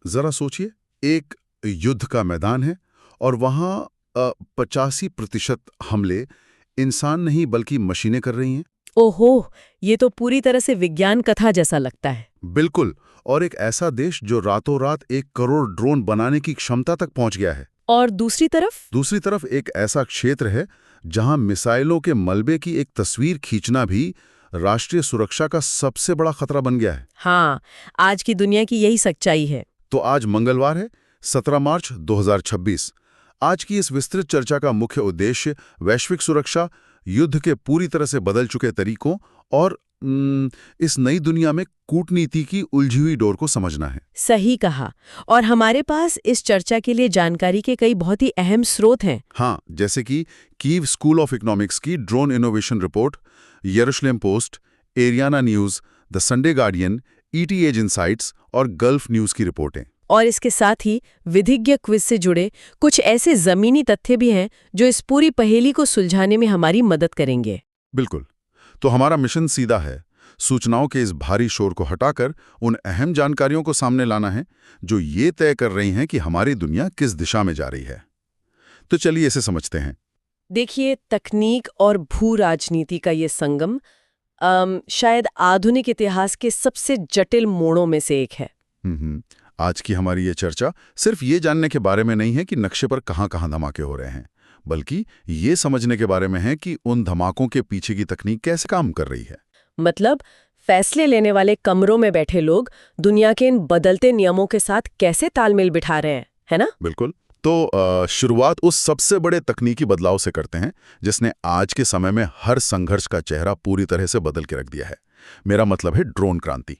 जरा सोचिए, एक युद्ध का मैदान है और वहां 85% हमले इंसान नहीं बल्कि मशीनें कर रही हैं। ओहो, ये तो पूरी तरह से विज्ञान कथा जैसा लगता है। बिल्कुल। और एक ऐसा देश जो रातों रात 1 करोड़ ड्रोन बनाने की क्षमता तक पहुंच गया है। और दूसरी तरफ एक ऐसा क्षेत्र है जहां मिसाइलों के मलबे की एक तस्वीर खींचना भी राष्ट्रीय सुरक्षा का सबसे बड़ा खतरा बन गया है। हाँ, आज की दुनिया की यही सच्चाई है। तो आज मंगलवार है, 17 मार्च 2026। आज की इस विस्तृत चर्चा का मुख्य उद्देश्य वैश्विक सुरक्षा, युद्ध के पूरी तरह से बदल चुके तरीकों और इस नई दुनिया में कूटनीति की उलझी हुई डोर को समझना है। सही कहा। और हमारे पास इस चर्चा के लिए जानकारी के कई बहुत ही अहम स्रोत हैं। हाँ, जैसे कि कीव स्कूल ऑफ इकोनॉमिक्स की ड्रोन इनोवेशन रिपोर्ट, यरूशलेम post, Ariana news, the Sunday guardian, ET insights और गल्फ न्यूज की रिपोर्टें। और इसके साथ ही विधिज्ञ क्विज से जुड़े कुछ ऐसे जमीनी तथ्य भी हैं जो इस पूरी पहेली को सुलझाने में हमारी मदद करेंगे। बिल्कुल। तो हमारा मिशन सीधा है, सूचनाओं के इस भारी शोर को हटाकर उन अहम जानकारियों को सामने लाना है जो ये तय कर रही हैं कि हमारी दुनिया किस दिशा में जा रही है। तो चलिए इसे समझते हैं। देखिए, तकनीक और भू राजनीति का ये संगम शायद आधुनिक इतिहास के सबसे जटिल मोड़ों में से एक है। आज की हमारी ये चर्चा सिर्फ ये जानने के बारे में नहीं है कि नक्शे पर कहाँ-कहाँ धमाके हो रहे हैं, बल्कि ये समझने के बारे में है कि उन धमाकों के पीछे की तकनीक कैसे काम कर रही है। मतलब फैसले लेने वाले कमरों में बैठे लोग दुनिया के इन बदलते नियमों के साथ कैसे तालमेल बिठा रहे हैं, है ना? बिल्कुल। तो शुरुआत उस सबसे बड़े तकनीकी बदलाव से करते हैं जिसने आज के समय में हर संघर्ष का चेहरा पूरी तरह से बदल के रख दिया है। मेरा मतलब है ड्रोन क्रांति।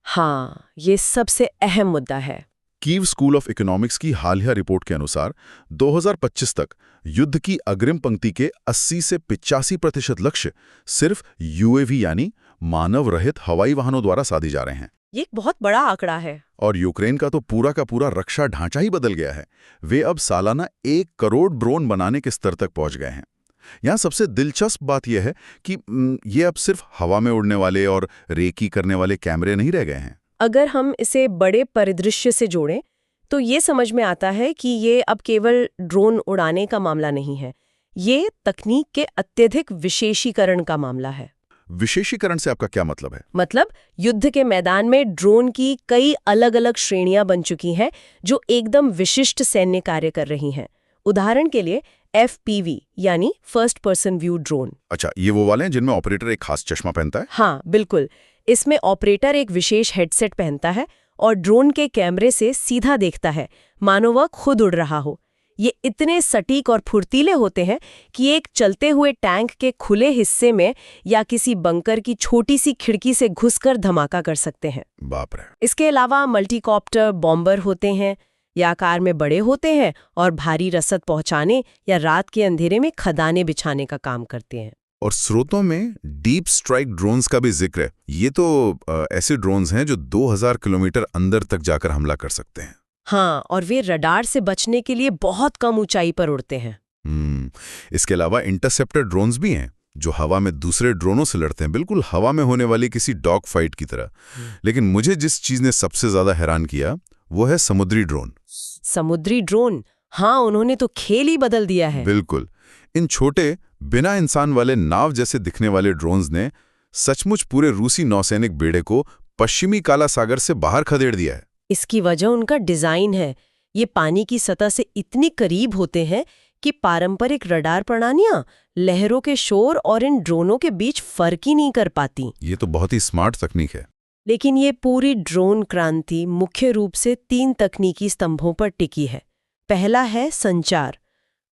हाँ, ये सबसे अहम मुद्दा है। कीव स्कूल ऑफ इकोनॉमिक्स की हालिया रिपोर्ट के अनुसार 2025 तक युद्ध की अग्रिम पंक्ति के 80 से 85% लक्ष्य सिर्फ UAV यानी मानव रहित हवाई वाहनों द्वारा साधी जा रहे हैं। ये एक बहुत बड़ा आंकड़ा है। और यूक्रेन का तो पूरा का पूरा रक्षा ढांचा ही बदल गया है। वे अब सालाना 1 करोड़ ड्रोन बनाने के स्तर तक पहुंच गए हैं। यहाँ सबसे दिलचस्प बात यह है कि ये अब सिर्फ हवा में उड़ने वाले और रेकी करने वाले कैमरे नहीं रह गए हैं। अगर हम इसे बड़े परिदृश्य से जोड़ें तो ये समझ में आता है कि ये अब केवल ड्रोन उड़ाने का मामला नहीं है, ये तकनीक के अत्यधिक विशेषीकरण का मामला है। विशेषीकरण से आपका क्या मतलब है? मतलब युद्ध के मैदान में ड्रोन की कई अलग अलग श्रेणियां बन चुकी हैं जो एकदम विशिष्ट सैन्य कार्य कर रही हैं। उदाहरण के लिए FPV यानी फर्स्ट पर्सन व्यू ड्रोन। अच्छा, ये वो वाले हैं जिनमें ऑपरेटर एक खास चश्मा पहनता है? हाँ, बिल्कुल। इसमें ऑपरेटर एक विशेष हेडसेट पहनता है और ड्रोन के कैमरे से सीधा देखता है, मानो वह खुद उड़ रहा हो। ये इतने सटीक और फुर्तीले होते हैं कि एक चलते हुए टैंक के खुले हिस्से में या किसी बंकर की छोटी सी खिड़की से घुसकर धमाका कर सकते हैं। बाप रे। इसके अलावा मल्टीकॉप्टर बॉम्बर होते हैं, या आकार में बड़े होते हैं और भारी रसद पहुंचाने या रात के अंधेरे में खदानें बिछाने का काम करते हैं। और स्रोतों में डीप स्ट्राइक ड्रोन्स का भी जिक्र है। ये तो ऐसे ड्रोन्स हैं जो 2000 किलोमीटर अंदर तक जाकर हमला कर सकते हैं। हाँ, और वे रडार से बचने के लिए बहुत कम ऊंचाई पर उड़ते हैं। इसके अलावा इंटरसेप्टर ड्रोन्स भी हैं जो हवा में दूसरे ड्रोनों से लड़ते हैं, बिल्कुल हवा में होने वाली किसी डॉग फाइट की तरह। लेकिन मुझे जिस चीज ने सबसे ज्यादा हैरान किया वो है समुद्री ड्रोन। समुद्री ड्रोन, हाँ, उन्होंने तो खेल ही बदल दिया है। बिल्कुल। इन छोटे बिना इंसान वाले नाव जैसे दिखने वाले ड्रोन्स ने सचमुच पूरे रूसी नौसैनिक बेड़े को पश्चिमी काला सागर से बाहर खदेड़ दिया है। इसकी वजह उनका डिजाइन है। ये पानी की सतह से इतनी करीब होते हैं कि पारंपरिक रडार प्रणालियां लहरों के शोर और इन ड्रोनों के बीच फर्क ही नहीं कर पाती। ये तो बहुत ही स्मार्ट तकनीक है। लेकिन ये पूरी ड्रोन क्रांति मुख्य रूप से 3 तकनीकी स्तंभों पर टिकी है। पहला है संचार।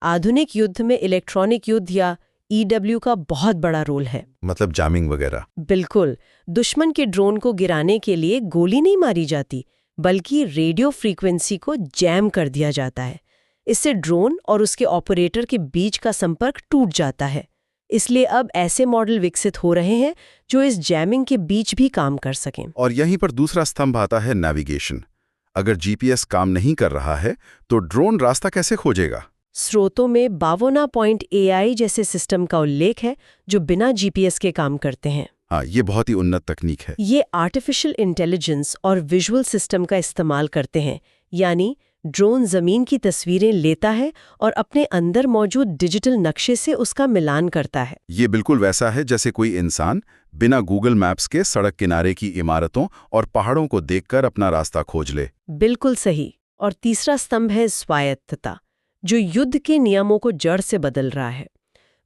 आधुनिक युद्ध में इलेक्ट्रॉनिक युद्ध या EW का बहुत बड़ा रोल है। मतलब जामिंग वगैरह? बिल्कुल। दुश्मन के ड्रोन को गिराने के लिए गोली नहीं मारी जाती, बल्कि रेडियो फ्रीक्वेंसी को जैम कर दिया जाता है। इससे ड्रोन और उसके ऑपरेटर के बीच का संपर्क टूट जाता है। इसलिए अब ऐसे मॉडल विकसित हो रहे हैं जो इस जैमिंग के बीच भी काम कर सकें। और यहीं पर दूसरा स्तंभ आता है नेविगेशन। अगर GPS काम नहीं कर रहा है तो ड्रोन रास्ता कैसे खोजेगा? स्रोतों में Bavona.ai जैसे सिस्टम का उल्लेख है जो बिना GPS के काम करते हैं। हाँ, ये बहुत ही उन्नत तकनीक है। ये आर्टिफिशियल इंटेलिजेंस और विजुअल सिस्टम का इस्तेमाल करते हैं, यानी ड्रोन जमीन की तस्वीरें लेता है और अपने अंदर मौजूद डिजिटल नक्शे से उसका मिलान करता है। ये बिल्कुल वैसा है जैसे कोई इंसान बिना गूगल मैप्स के सड़क किनारे की इमारतों और पहाड़ों को देखकर अपना रास्ता खोज ले। बिल्कुल सही। और तीसरा स्तंभ है स्वायत्तता, जो युद्ध के नियमों को जड़ से बदल रहा है।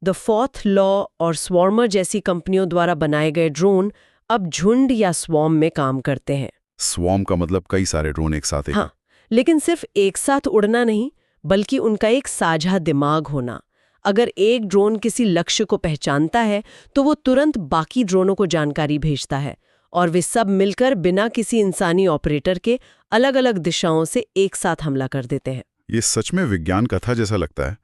द फोर्थ लॉ और स्वॉर्मर जैसी कंपनियों द्वारा बनाए गए ड्रोन अब झुंड या स्वॉर्म में काम करते हैं। स्वॉर्म का मतलब कई सारे ड्रोन एक साथ। हाँ, लेकिन सिर्फ एक साथ उड़ना नहीं, बल्कि उनका एक साझा दिमाग होना। अगर एक ड्रोन किसी लक्ष्य को पहचानता है तो वो तुरंत बाकी ड्रोनों को जानकारी भेजता है और वे सब मिलकर बिना किसी इंसानी ऑपरेटर के अलग अलग दिशाओं से एक साथ हमला कर देते हैं। ये सच में विज्ञान कथा जैसा लगता है।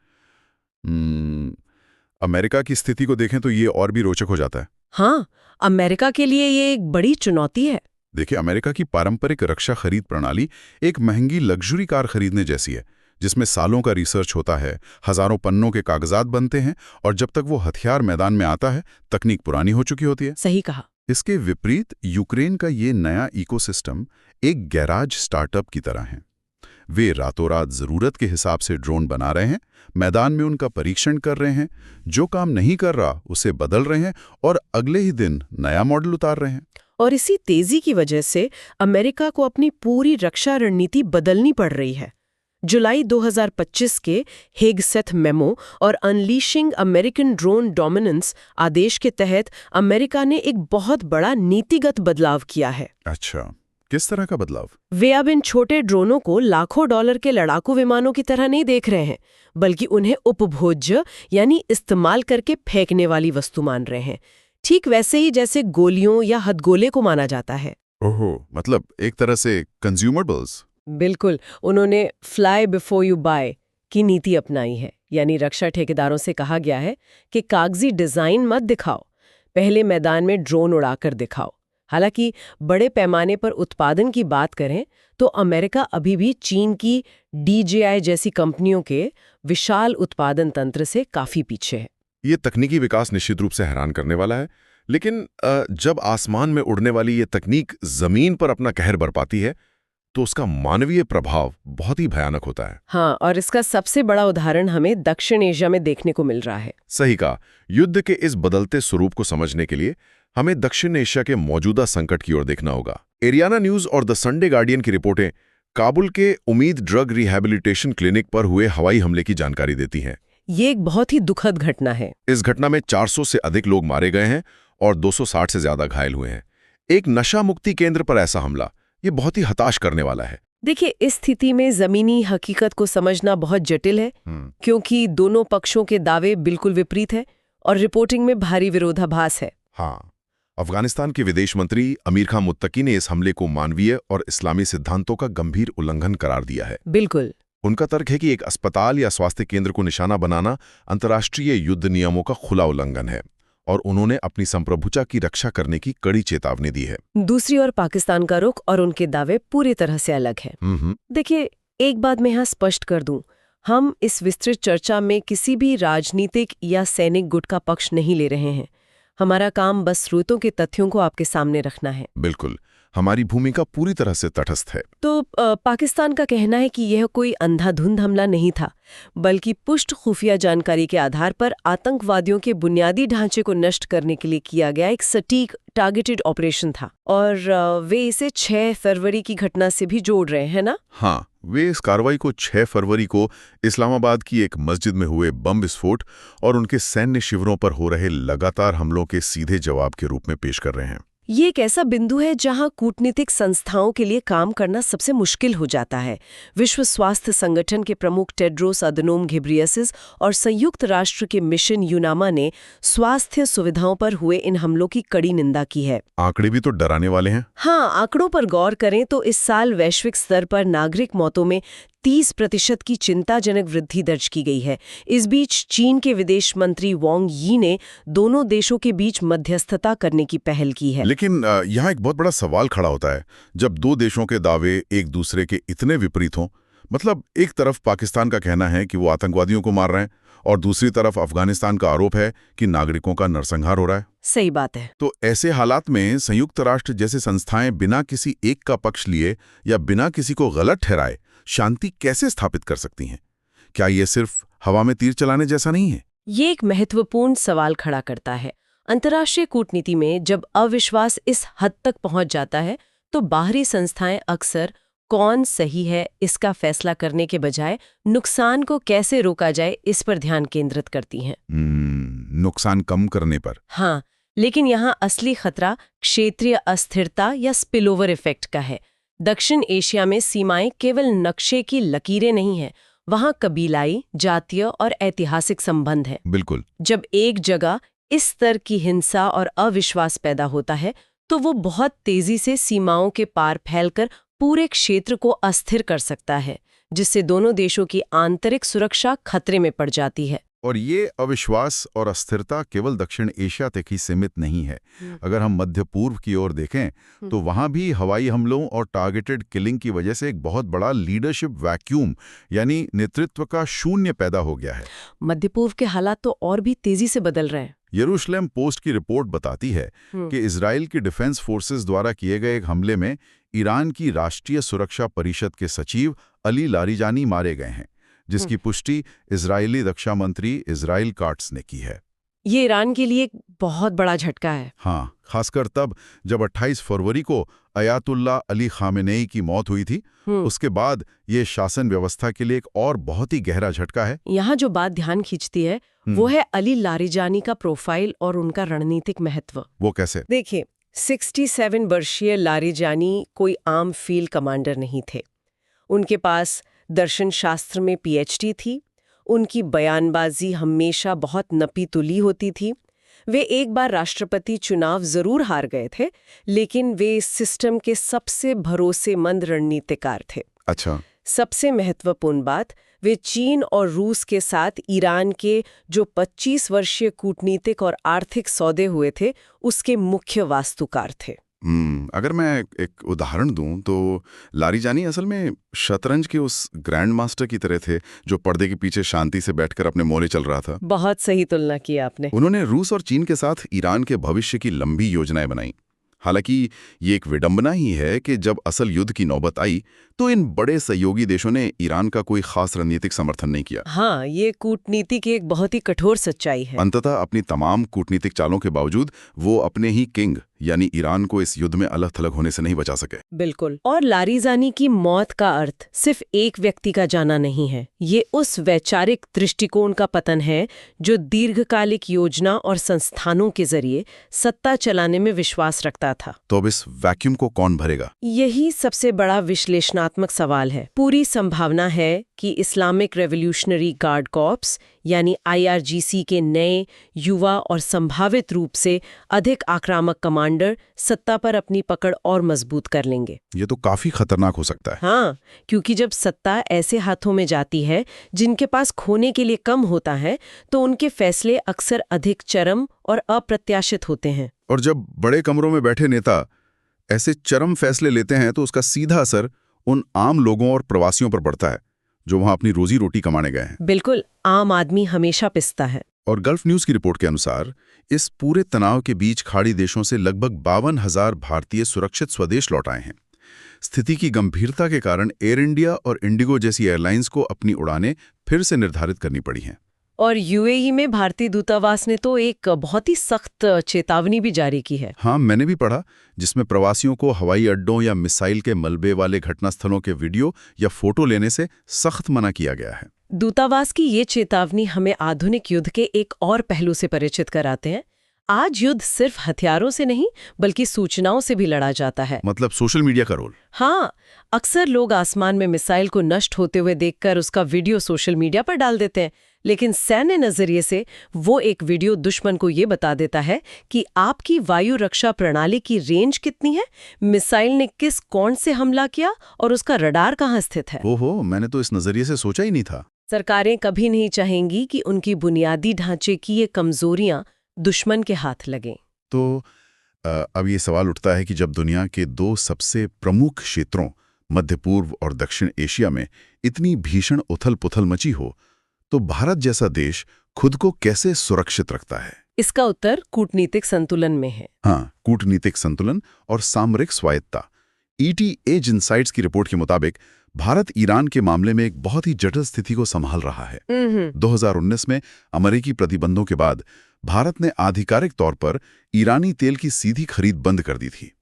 अमेरिका की स्थिति को देखें तो ये और भी रोचक हो जाता है। हाँ, अमेरिका के लिए ये एक बड़ी चुनौती है। देखिए, अमेरिका की पारंपरिक रक्षा खरीद प्रणाली एक महंगी लग्जरी कार खरीदने जैसी है, जिसमें सालों का रिसर्च होता है, हजारों पन्नों के कागजात बनते हैं और जब तक वो हथियार मैदान में आता है तकनीक पुरानी हो चुकी होती है। सही कहा। इसके विपरीत यूक्रेन का ये नया इकोसिस्टम एक गैराज स्टार्टअप की तरह है। वे रातों रात जरूरत के हिसाब से ड्रोन बना रहे हैं, मैदान में उनका परीक्षण कर रहे हैं, जो काम नहीं कर रहा उसे बदल रहे हैं और अगले ही दिन नया मॉडल उतार रहे हैं। और इसी तेजी की वजह से अमेरिका को अपनी पूरी रक्षा रणनीति बदलनी पड़ रही है। जुलाई 2025 के हेगसेथ मेमो और अनलीशिंग अमेरिकन ड्रोन डोमिनेंस आदेश के तहत अमेरिका ने एक बहुत बड़ा नीतिगत बदलाव किया है। अच्छा, किस तरह का बदलाव? वे अब इन छोटे ड्रोनों को लाखों डॉलर के लड़ाकू विमानों की तरह नहीं देख रहे हैं, बल्कि उन्हें उपभोज्य यानी इस्तेमाल करके फेंकने वाली वस्तु मान रहे हैं, ठीक वैसे ही जैसे गोलियों या हथगोले को माना जाता है। ओहो, मतलब एक तरह से कंज्यूमरेबल्स। बिल्कुल, उन्होंने फ्लाई बिफोर यू बाय की नीति अपनाई है। यानी रक्षा ठेकेदारों से कहा गया है कि कागजी डिजाइन मत दिखाओ, पहले मैदान में ड्रोन उड़ाकर दिखाओ। हालांकि बड़े पैमाने पर उत्पादन की बात करें तो अमेरिका अभी भी चीन की DJI जैसी कंपनियों के विशाल उत्पादन तंत्र से काफी पीछे है। ये तकनीकी विकास निश्चित रूप से हैरान करने वाला है, लेकिन जब आसमान में उड़ने वाली ये तकनीक जमीन पर अपना कहर बरपाती है तो उसका मानवीय प्रभाव बहुत ही भयानक होता है। हाँ, और इसका सबसे बड़ा उदाहरण हमें दक्षिण एशिया में देखने को मिल रहा है। सही कहा। युद्ध के इस बदलते स्वरूप को समझने के लिए हमें दक्षिण एशिया के मौजूदा संकट की ओर देखना होगा। एरियाना न्यूज और द संडे गार्डियन की रिपोर्टें काबुल के उम्मीद ड्रग रिहैबिलिटेशन क्लिनिक पर हुए हवाई हमले की जानकारी देती हैं। ये एक बहुत ही दुखद घटना है। इस घटना में 400 से अधिक लोग मारे गए हैं और 260 से ज्यादा घायल हुए हैं। एक नशा मुक्ति केंद्र पर ऐसा हमला, ये बहुत ही हताश करने वाला है। देखिए, इस स्थिति में जमीनी हकीकत को समझना बहुत जटिल है, क्योंकि दोनों पक्षों के दावे बिल्कुल विपरीत है और रिपोर्टिंग में भारी विरोधाभास है। हाँ, अफगानिस्तान के विदेश मंत्री अमीर खान मुत्तकी ने इस हमले को मानवीय और इस्लामी सिद्धांतों का गंभीर उल्लंघन करार दिया है। बिल्कुल। उनका तर्क है कि एक अस्पताल या स्वास्थ्य केंद्र को निशाना बनाना अंतर्राष्ट्रीय युद्ध नियमों का खुला उल्लंघन है और उन्होंने अपनी संप्रभुता की रक्षा करने की कड़ी चेतावनी दी है। दूसरी ओर पाकिस्तान का रुख और उनके दावे पूरी तरह से अलग है। देखिए, एक बात मैं यहाँ स्पष्ट कर दूं, हम इस विस्तृत चर्चा में किसी भी राजनीतिक या सैनिक गुट का पक्ष नहीं ले रहे हैं। हमारा काम बस स्रोतों के तथ्यों को आपके सामने रखना है। बिल्कुल, हमारी भूमिका पूरी तरह से तटस्थ है। तो पाकिस्तान का कहना है कि यह कोई अंधाधुंध हमला नहीं था, बल्कि पुष्ट खुफिया जानकारी के आधार पर आतंकवादियों के बुनियादी ढांचे को नष्ट करने के लिए किया गया एक सटीक टारगेटेड ऑपरेशन था। और वे इसे 6 फरवरी की घटना से भी जोड़ रहे हैं ना? हाँ, वे इस कार्रवाई को 6 फरवरी को इस्लामाबाद की एक मस्जिद में हुए बम विस्फोट और उनके सैन्य शिविरों पर हो रहे लगातार हमलों के सीधे जवाब के रूप में पेश कर रहे हैं। ये एक ऐसा बिंदु है जहां कूटनीतिक संस्थाओं के लिए काम करना सबसे मुश्किल हो जाता है। विश्व स्वास्थ्य संगठन के प्रमुख टेड्रोस अदनोम घेब्रेयेसस और संयुक्त राष्ट्र के मिशन यूनामा ने स्वास्थ्य सुविधाओं पर हुए इन हमलों की कड़ी निंदा की है। आंकड़े भी तो डराने वाले हैं। हाँ, आंकड़ों पर गौर करें तो इस साल वैश्विक स्तर पर नागरिक मौतों में 30% की चिंताजनक वृद्धि दर्ज की गई है। इस बीच चीन के विदेश मंत्री वांग यी ने दोनों देशों के बीच मध्यस्थता करने की पहल की है। लेकिन यहाँ एक बहुत बड़ा सवाल खड़ा होता है, जब दो देशों के दावे एक दूसरे के इतने विपरीत हों। मतलब एक तरफ पाकिस्तान का कहना है कि वो आतंकवादियों को मार रहे हैं और दूसरी तरफ अफगानिस्तान का आरोप है कि नागरिकों का नरसंहार हो रहा है। सही बात है। तो ऐसे हालात में संयुक्त राष्ट्र जैसे संस्थाएं बिना किसी एक का पक्ष लिए या बिना किसी को गलत ठहराए शांति कैसे स्थापित कर सकती हैं? क्या ये सिर्फ हवा में तीर चलाने जैसा नहीं है? ये एक महत्वपूर्ण सवाल खड़ा करता है। अंतर्राष्ट्रीय कूटनीति में जब अविश्वास इस हद तक पहुंच जाता है तो बाहरी संस्थाएं अक्सर कौन सही है इसका फैसला करने के बजाय नुकसान को कैसे रोका जाए इस पर ध्यान केंद्रित करती हैं। नुकसान कम करने पर। हाँ, लेकिन यहाँ असली खतरा क्षेत्रीय अस्थिरता या स्पिलओवर इफेक्ट का है। दक्षिण एशिया में सीमाएं केवल नक्शे की लकीरें नहीं हैं, वहाँ कबीलाई, जातीय और ऐतिहासिक संबंध हैं। बिल्कुल। जब एक जगह इस स्तर की हिंसा और अविश्वास पैदा होता है तो वो बहुत तेजी से सीमाओं के पार फैलकर पूरे क्षेत्र को अस्थिर कर सकता है, जिससे दोनों देशों की आंतरिक सुरक्षा खतरे में पड़ जाती है। और ये अविश्वास और अस्थिरता केवल दक्षिण एशिया तक ही सीमित नहीं है। अगर हम मध्य पूर्व की ओर देखें तो वहाँ भी हवाई हमलों और टारगेटेड किलिंग की वजह से एक बहुत बड़ा लीडरशिप वैक्यूम यानी नेतृत्व का शून्य पैदा हो गया है। मध्य पूर्व के हालात तो और भी तेजी से बदल रहे हैं। यरूशलेम पोस्ट की रिपोर्ट बताती है कि इजराइल की डिफेंस फोर्सेस द्वारा किए गए एक हमले में ईरान की राष्ट्रीय सुरक्षा परिषद के सचिव अली लारिजानी मारे गए हैं, जिसकी पुष्टि इजरायली रक्षा मंत्री इजराइल काट्स ने की है। ये ईरान के लिए एक बहुत बड़ा झटका है। हाँ, खासकर तब जब 28 फरवरी को अयातुल्ला अली खामेनेई की मौत हुई थी। उसके बाद ये शासन व्यवस्था के लिए एक और बहुत ही गहरा झटका है। यहाँ जो बात ध्यान खींचती है वो है अली लारिजानी का प्रोफाइल और उनका रणनीतिक महत्व। वो कैसे? देखिए, 67 वर्षीय लारिजानी कोई आम फील्ड कमांडर नहीं थे। उनके पास दर्शन शास्त्र में पीएचडी थी। उनकी बयानबाजी हमेशा बहुत नपी तुली होती थी। वे एक बार राष्ट्रपति चुनाव जरूर हार गए थे, लेकिन वे इस सिस्टम के सबसे भरोसेमंद रणनीतिकार थे। अच्छा। सबसे महत्वपूर्ण बात, वे चीन और रूस के साथ ईरान के जो 25 वर्षीय कूटनीतिक और आर्थिक सौदे हुए थे उसके मुख्य वास्तुकार थे। अगर मैं एक उदाहरण दूं तो लारिजानी असल में शतरंज के उस ग्रैंड मास्टर की तरह थे जो पर्दे के पीछे शांति से बैठकर अपने मोले चल रहा था। बहुत सही तुलना की आपने। उन्होंने रूस और चीन के साथ ईरान के भविष्य की लंबी योजनाएं बनाई। हालांकि ये एक विडंबना ही है कि जब असल युद्ध की नौबत आई तो इन बड़े सहयोगी देशों ने ईरान का कोई खास रणनीतिक समर्थन नहीं किया। हाँ, ये कूटनीति की एक बहुत ही कठोर सच्चाई है। अंततः अपनी तमाम कूटनीतिक चालों के बावजूद वो अपने ही किंग यानी ईरान को इस युद्ध में अलग थलग होने से नहीं बचा सके। बिल्कुल। और लारिजानी की मौत का अर्थ सिर्फ एक व्यक्ति का जाना नहीं है, ये उस वैचारिक दृष्टिकोण का पतन है जो दीर्घकालिक योजना और संस्थानों के जरिए सत्ता चलाने में विश्वास रखता था। तो अब इस वैक्यूम को कौन भरेगा? यही सबसे बड़ा विश्लेषणात्मक सवाल है। पूरी संभावना है कि इस्लामिक रेवोल्यूशनरी गार्ड कॉर्प्स यानी IRGC के नए, युवा और संभावित रूप से अधिक आक्रामक कमांडर सत्ता पर अपनी पकड़ और मजबूत कर लेंगे। ये तो काफी खतरनाक हो सकता है। हाँ, क्योंकि जब सत्ता ऐसे हाथों में जाती है जिनके पास खोने के लिए कम होता है तो उनके फैसले अक्सर अधिक चरम और अप्रत्याशित होते हैं। और जब बड़े कमरों में बैठे नेता ऐसे चरम फैसले लेते हैं तो उसका सीधा असर उन आम लोगों और प्रवासियों पर पड़ता है जो वहां अपनी रोजी रोटी कमाने गए हैं। बिल्कुल, आम आदमी हमेशा पिसता है। और गल्फ न्यूज की रिपोर्ट के अनुसार इस पूरे तनाव के बीच खाड़ी देशों से लगभग 52,000 भारतीय सुरक्षित स्वदेश लौट आए हैं। स्थिति की गंभीरता के कारण एयर इंडिया और इंडिगो जैसी एयरलाइंस को अपनी उड़ानें फिर से निर्धारित करनी पड़ी हैं। और UAE में भारतीय दूतावास ने तो एक बहुत ही सख्त चेतावनी भी जारी की है। हाँ, मैंने भी पढ़ा, जिसमें प्रवासियों को हवाई अड्डों या मिसाइल के मलबे वाले घटनास्थलों के वीडियो या फोटो लेने से सख्त मना किया गया है। दूतावास की ये चेतावनी हमें आधुनिक युद्ध के एक और पहलू से परिचित कराते हैं। आज युद्ध सिर्फ हथियारों से नहीं बल्कि सूचनाओं से भी लड़ा जाता है। मतलब सोशल मीडिया का रोल। हाँ, अक्सर लोग आसमान में मिसाइल को नष्ट होते हुए देखकर उसका वीडियो सोशल मीडिया पर डाल देते हैं, लेकिन सैन्य नजरिए से वो एक वीडियो दुश्मन को ये बता देता है कि आपकी वायु रक्षा प्रणाली की रेंज कितनी है, मिसाइल ने किस कोण से हमला किया और उसका रडार कहाँ स्थित है। ओहो, मैंने तो इस नजरिए से सोचा ही नहीं था। सरकारें कभी नहीं चाहेंगी कि उनकी बुनियादी ढांचे की ये कमजोरियां दुश्मन के हाथ लगें। तो अब ये सवाल उठता है कि जब दुनिया के दो सबसे प्रमुख क्षेत्रों मध्य पूर्व और दक्षिण एशिया में इतनी भीषण उथल-पुथल मची हो, तो भारत जैसा देश खुद को कैसे सुरक्षित रखता है? इसका उत्तर कूटनीतिक संतुलन में है। हाँ, कूटनीतिक संतुलन और सामरिक स्वायत्ता, ET एज इनसाइट्स की रिपोर्ट के मुताबिक भारत ईरान के मामले में एक बहुत ही जटिल स्थिति को संभाल रहा है। 2019 में अमेरिकी प्रतिबंधों के बाद भारत ने आधिकारिक तौर पर ईरानी तेल की सीधी खरीद बंद कर दी थी।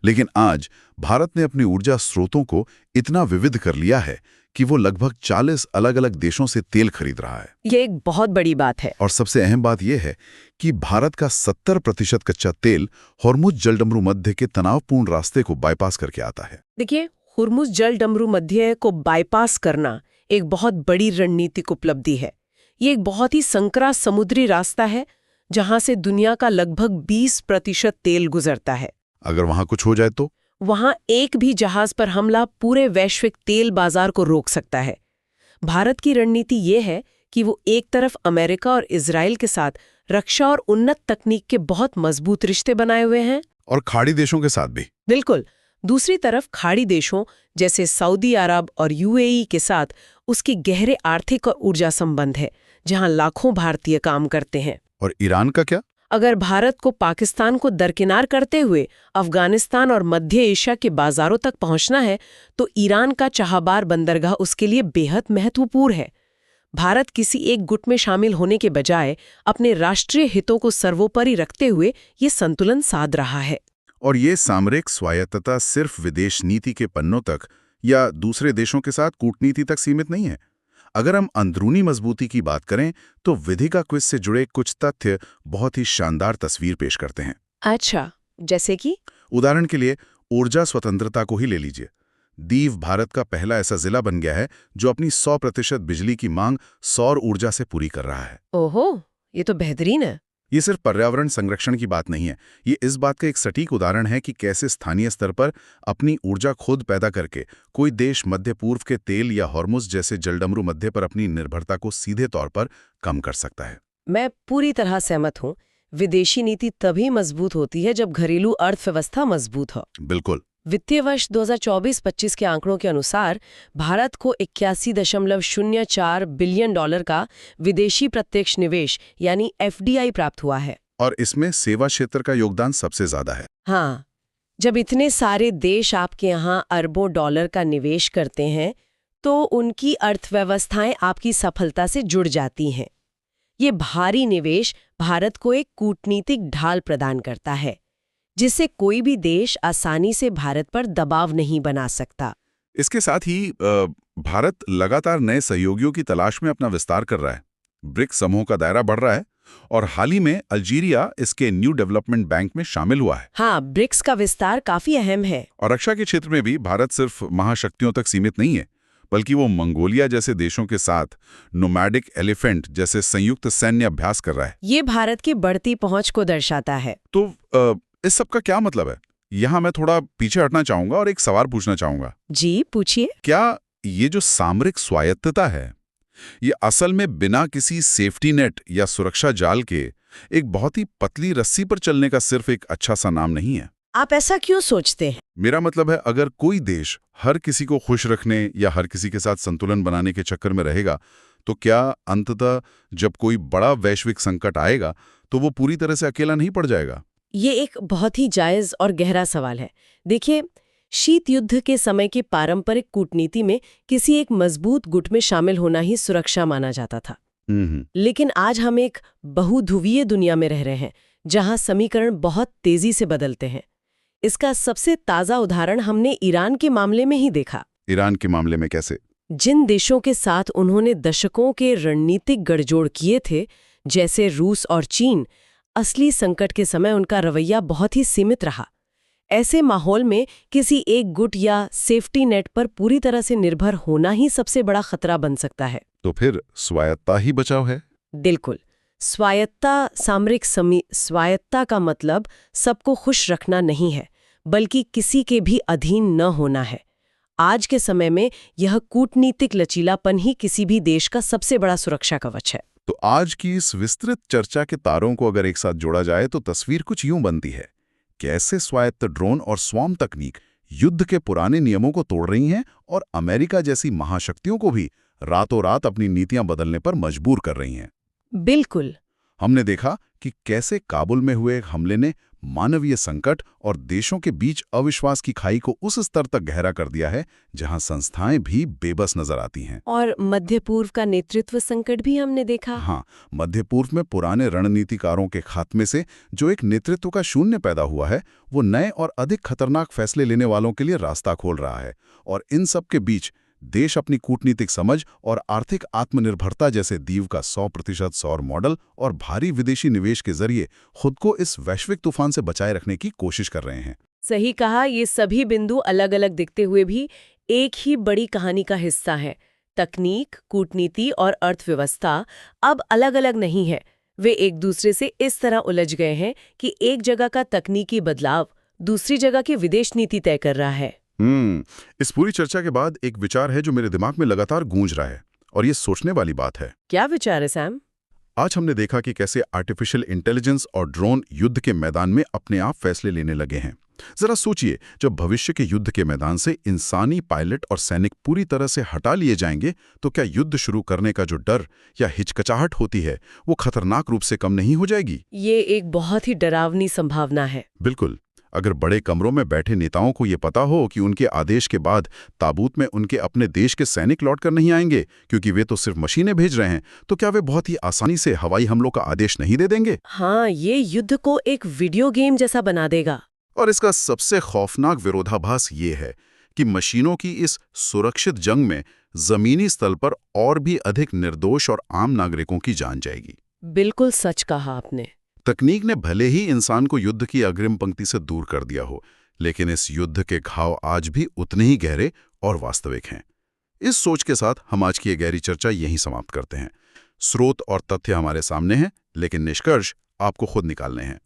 लेकिन आज भारत ने अपनी ऊर्जा स्रोतों को इतना विविध कर लिया है कि वो लगभग 40 अलग-अलग देशों से तेल खरीद रहा है। ये एक बहुत बड़ी बात है। और सबसे अहम बात यह है कि भारत का 70% कच्चा तेल हुर्मुज़ जलडमरू मध्य के तनावपूर्ण रास्ते को बाईपास करके आता है। देखिए, हुर्मुज़ जलडमरू मध्य को बाईपास करना एक बहुत बड़ी रणनीतिक उपलब्धि है। ये एक बहुत ही संकरा समुद्री रास्ता है जहां से दुनिया का लगभग 20% तेल गुजरता है। अगर वहां कुछ हो जाए तो वहां एक भी जहाज पर हमला पूरे वैश्विक तेल बाजार को रोक सकता है। भारत की रणनीति ये है कि वो एक तरफ अमेरिका और इजराइल के साथ रक्षा और उन्नत तकनीक के बहुत मजबूत रिश्ते बनाए हुए हैं, और खाड़ी देशों के साथ भी। बिल्कुल। दूसरी तरफ खाड़ी देशों जैसे सऊदी अरब और UAE के साथ उसके गहरे आर्थिक और ऊर्जा संबंध है, जहां लाखों भारतीय काम करते हैं। और ईरान का क्या? अगर भारत को पाकिस्तान को दरकिनार करते हुए अफगानिस्तान और मध्य एशिया के बाजारों तक पहुंचना है, तो ईरान का चाहबार बंदरगाह उसके लिए बेहद महत्वपूर्ण है। भारत किसी एक गुट में शामिल होने के बजाय अपने राष्ट्रीय हितों को सर्वोपरि रखते हुए ये संतुलन साध रहा है। और ये सामरिक स्वायत्तता सिर्फ विदेश नीति के पन्नों तक या दूसरे देशों के साथ कूटनीति तक सीमित नहीं है। अगर हम अंदरूनी मजबूती की बात करें तो विधि का क्विज से जुड़े कुछ तथ्य बहुत ही शानदार तस्वीर पेश करते हैं। अच्छा, जैसे कि? उदाहरण के लिए ऊर्जा स्वतंत्रता को ही ले लीजिए। दीव भारत का पहला ऐसा जिला बन गया है जो अपनी 100% बिजली की मांग सौर ऊर्जा से पूरी कर रहा है। ओहो, ये तो बेहतरीन है। ये सिर्फ पर्यावरण संरक्षण की बात नहीं है, ये इस बात का एक सटीक उदाहरण है कि कैसे स्थानीय स्तर पर अपनी ऊर्जा खुद पैदा करके कोई देश मध्य पूर्व के तेल या हुर्मुज़ जैसे जलडमरू मध्य पर अपनी निर्भरता को सीधे तौर पर कम कर सकता है। मैं पूरी तरह सहमत हूँ। विदेशी नीति तभी मजबूत होती है जब घरेलू अर्थव्यवस्था मजबूत हो। बिल्कुल। वित्तीय वर्ष 2024-25 के आंकड़ों के अनुसार भारत को 81.04 बिलियन डॉलर का विदेशी प्रत्यक्ष निवेश यानी FDI प्राप्त हुआ है। और इसमें सेवा क्षेत्र का योगदान सबसे ज्यादा है। हाँ, जब इतने सारे देश आपके यहाँ अरबों डॉलर का निवेश करते हैं तो उनकी अर्थव्यवस्थाएं आपकी सफलता से जुड़ जाती हैं। ये भारी निवेश भारत को एक कूटनीतिक ढाल प्रदान करता है जिससे कोई भी देश आसानी से भारत पर दबाव नहीं बना सकता। इसके साथ ही भारत लगातार नए सहयोगियों की तलाश में अपना विस्तार कर रहा है। ब्रिक्स समूह का दायरा बढ़ रहा है और हाल ही में अल्जीरिया इसके न्यू डेवलपमेंट बैंक में शामिल हुआ है। हाँ, ब्रिक्स का विस्तार काफी अहम है। और रक्षा के क्षेत्र में भी भारत सिर्फ महाशक्तियों तक सीमित नहीं है, बल्कि वो मंगोलिया जैसे देशों के साथ नोमैडिक एलिफेंट जैसे संयुक्त सैन्य अभ्यास कर रहा है। ये भारत की बढ़ती पहुंच को दर्शाता है। तो इस सब का क्या मतलब है? यहाँ मैं थोड़ा पीछे हटना चाहूंगा और एक सवाल पूछना चाहूंगा। जी, पूछिए। क्या ये जो सामरिक स्वायत्तता है, ये असल में बिना किसी सेफ्टी नेट या सुरक्षा जाल के एक बहुत ही पतली रस्सी पर चलने का सिर्फ एक अच्छा सा नाम नहीं है? आप ऐसा क्यों सोचते हैं? मेरा मतलब है, अगर कोई देश हर किसी को खुश रखने या हर किसी के साथ संतुलन बनाने के चक्कर में रहेगा, तो क्या अंततः जब कोई बड़ा वैश्विक संकट आएगा तो वो पूरी तरह से अकेला नहीं पड़ जाएगा? ये एक बहुत ही जायज और गहरा सवाल है। देखिए, शीत युद्ध के समय की पारंपरिक कूटनीति में किसी एक मजबूत गुट में शामिल होना ही सुरक्षा माना जाता था। लेकिन आज हम एक बहुध्रुवीय दुनिया में रह रहे हैं जहां समीकरण बहुत तेजी से बदलते हैं। इसका सबसे ताजा उदाहरण हमने ईरान के मामले में ही देखा। ईरान के मामले में कैसे? जिन देशों के साथ उन्होंने दशकों के रणनीतिक गठजोड़ किए थे, जैसे रूस और चीन, असली संकट के समय उनका रवैया बहुत ही सीमित रहा। ऐसे माहौल में किसी एक गुट या सेफ्टी नेट पर पूरी तरह से निर्भर होना ही सबसे बड़ा खतरा बन सकता है। तो फिर स्वायत्ता ही बचाव है? बिल्कुल। स्वायत्ता का मतलब सबको खुश रखना नहीं है, बल्कि किसी के भी अधीन न होना है। आज के समय में यह कूटनीतिक लचीलापन ही किसी भी देश का सबसे बड़ा सुरक्षा कवच है। तो आज की इस विस्तृत चर्चा के तारों को अगर एक साथ जोड़ा जाए तो तस्वीर कुछ यूं बनती है। कैसे स्वायत्त ड्रोन और स्वार्म तकनीक युद्ध के पुराने नियमों को तोड़ रही हैं और अमेरिका जैसी महाशक्तियों को भी रातों रात अपनी नीतियां बदलने पर मजबूर कर रही हैं। बिल्कुल। हमने देखा कि कैसे काबुल में हुए हमले ने मानवीय संकट और देशों के बीच अविश्वास की खाई को उस स्तर तक गहरा कर दिया है जहां संस्थाएं भी बेबस नजर आती हैं। और मध्य पूर्व का नेतृत्व संकट भी हमने देखा। हाँ, मध्य पूर्व में पुराने रणनीतिकारों के खात्मे से जो एक नेतृत्व का शून्य पैदा हुआ है, वो नए और अधिक खतरनाक फैसले लेने वालों के लिए रास्ता खोल रहा है। और इन सब के बीच देश अपनी कूटनीतिक समझ और आर्थिक आत्मनिर्भरता जैसे दीव का 100% सौर मॉडल और भारी विदेशी निवेश के जरिए खुद को इस वैश्विक तूफान से बचाए रखने की कोशिश कर रहे हैं। सही कहा, ये सभी बिंदु अलग अलग दिखते हुए भी एक ही बड़ी कहानी का हिस्सा है। तकनीक, कूटनीति और अर्थव्यवस्था अब अलग अलग नहीं है, वे एक दूसरे से इस तरह उलझ गए हैं कि एक जगह का तकनीकी बदलाव दूसरी जगह की विदेश नीति तय कर रहा है। इस पूरी चर्चा के बाद एक विचार है जो मेरे दिमाग में लगातार गूंज रहा है, और ये सोचने वाली बात है। क्या विचार है सैम? आज हमने देखा कि कैसे आर्टिफिशियल इंटेलिजेंस और ड्रोन युद्ध के मैदान में अपने आप फैसले लेने लगे हैं। जरा सोचिए, जब भविष्य के युद्ध के मैदान से इंसानी पायलट और सैनिक पूरी तरह से हटा लिए जाएंगे, तो क्या युद्ध शुरू करने का जो डर या हिचकिचाहट होती है, वो खतरनाक रूप से कम नहीं हो जाएगी? ये एक बहुत ही डरावनी संभावना है। बिल्कुल। अगर बड़े कमरों में बैठे नेताओं को ये पता हो कि उनके आदेश के बाद ताबूत में उनके अपने देश के सैनिक लौट कर नहीं आएंगे क्योंकि वे तो सिर्फ मशीनें भेज रहे हैं, तो क्या वे बहुत ही आसानी से हवाई हमलों का आदेश नहीं दे देंगे? हाँ, ये युद्ध को एक वीडियो गेम जैसा बना देगा। और इसका सबसे खौफनाक विरोधाभास ये है कि मशीनों की इस सुरक्षित जंग में जमीनी स्तर पर और भी अधिक निर्दोष और आम नागरिकों की जान जाएगी। बिल्कुल सच कहा आपने। तकनीक ने भले ही इंसान को युद्ध की अग्रिम पंक्ति से दूर कर दिया हो, लेकिन इस युद्ध के घाव आज भी उतने ही गहरे और वास्तविक हैं। इस सोच के साथ हम आज की ये गहरी चर्चा यहीं समाप्त करते हैं। स्रोत और तथ्य हमारे सामने हैं, लेकिन निष्कर्ष आपको खुद निकालने हैं।